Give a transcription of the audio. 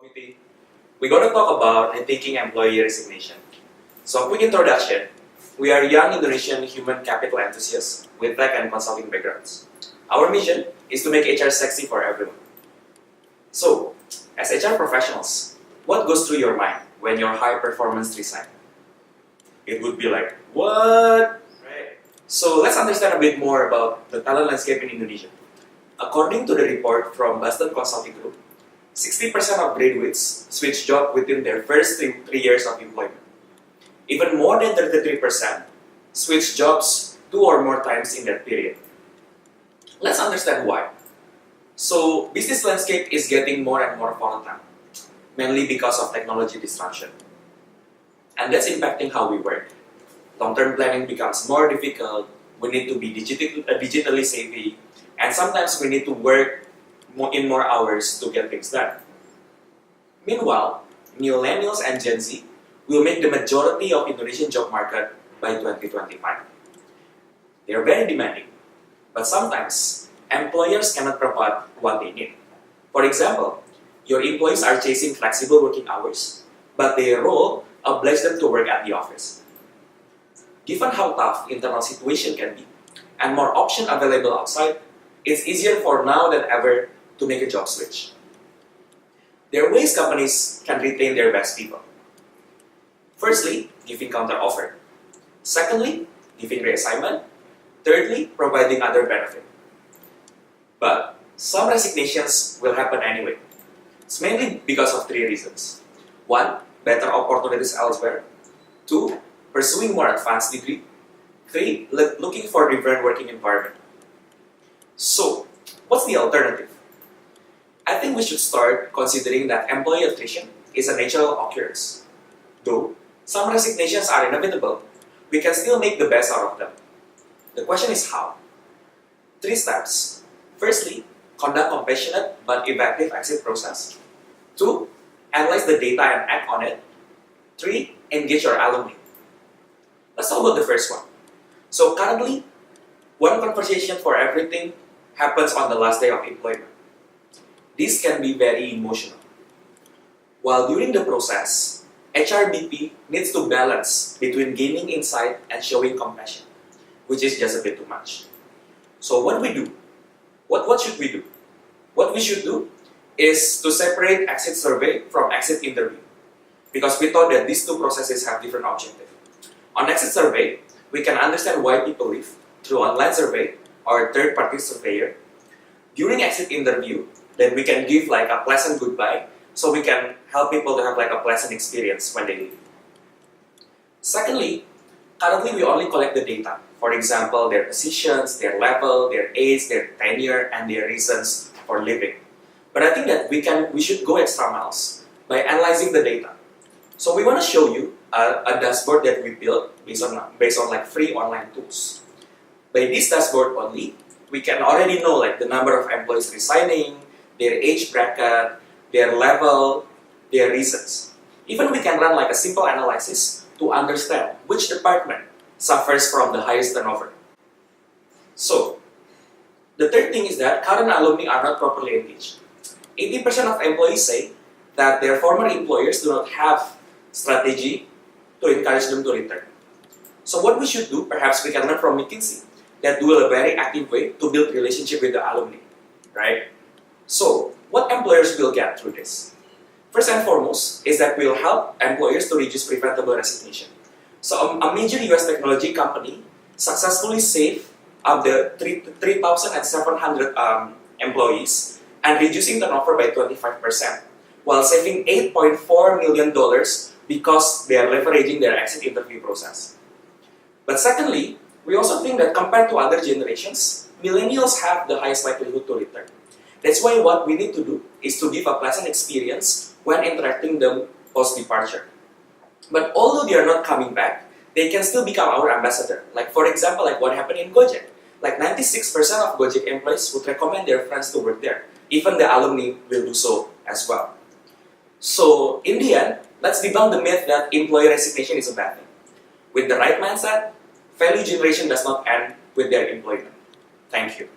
committee, we're going to talk about rethinking employee resignation. So, a quick introduction. We are young Indonesian human capital enthusiasts with tech and consulting backgrounds. Our mission is to make HR sexy for everyone. So, as HR professionals, what goes through your mind when your high performance resign? It would be like, what? Right? So, let's understand a bit more about the talent landscape in Indonesia. According to the report from Boston Consulting Group, 60% of graduates switch job within their first three years of employment. Even more than 33% switch jobs 2 or more times in that period. Let's understand why. So, business landscape is getting more and more volatile, mainly because of technology disruption. And that's impacting how we work. Long-term planning becomes more difficult, we need to be digitally savvy, and sometimes we need to work in more hours to get things done. Meanwhile, millennials and Gen Z will make the majority of Indonesian job market by 2025. They are very demanding, but sometimes employers cannot provide what they need. For example, your employees are chasing flexible working hours, but their role obliges them to work at the office. Given how tough internal situation can be, and more options available outside, it's easier for now than ever to make a job switch. There are ways companies can retain their best people. Firstly, giving counter offer. Secondly, giving reassignment. Thirdly, providing other benefit. But some resignations will happen anyway. It's mainly because of 3 reasons. 1, better opportunities elsewhere. 2, pursuing more advanced degree. 3, looking for different working environment. So, what's the alternative? I think we should start considering that employee attrition is a natural occurrence. Though some resignations are inevitable, we can still make the best out of them. The question is how? 3 steps. Firstly, conduct compassionate but effective exit process. 2, analyze the data and act on it. 3, engage your alumni. Let's talk about the first one. So currently, one conversation for everything happens on the last day of employment. This can be very emotional. While during the process, HRBP needs to balance between gaining insight and showing compassion, which is just a bit too much. So what do we do? What should we do? What we should do is to separate exit survey from exit interview, because we thought that these 2 processes have different objectives. On exit survey, we can understand why people leave through online survey or third-party surveyor. During exit interview, then we can give like a pleasant goodbye, so we can help people to have like a pleasant experience when they leave. Secondly, currently we only collect the data. For example, their positions, their level, their age, their tenure, and their reasons for leaving. But I think that we should go extra miles by analyzing the data. So we want to show you a dashboard that we built based on like free online tools. By this dashboard only, we can already know like the number of employees resigning, their age bracket, their level, their reasons. Even we can run like a simple analysis to understand which department suffers from the highest turnover. So, the third thing is that current alumni are not properly engaged. 80% of employees say that their former employers do not have strategy to encourage them to return. So what we should do, perhaps we can learn from McKinsey, that do a very active way to build relationship with the alumni, right? So, what employers will get through this? First and foremost is that we'll help employers to reduce preventable resignation. So, a major US technology company successfully saved up the 3,700 employees and reducing turnover by 25%, while saving $8.4 million because they are leveraging their exit interview process. But secondly, we also think that compared to other generations, millennials have the highest likelihood to return. That's why what we need to do is to give a pleasant experience when interacting them post-departure. But although they are not coming back, they can still become our ambassador. Like for example, like what happened in Gojek. Like 96% of Gojek employees would recommend their friends to work there. Even the alumni will do so as well. So in the end, let's debunk the myth that employee resignation is a bad thing. With the right mindset, value generation does not end with their employment. Thank you.